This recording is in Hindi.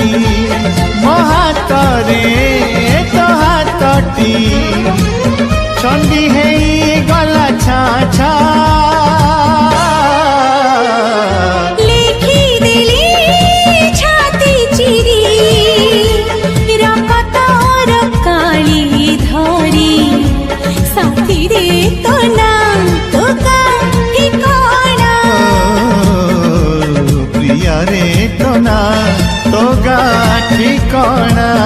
हातटी मो हातरे तो हातटी छंदी है गला छाछा तो गाठी कणा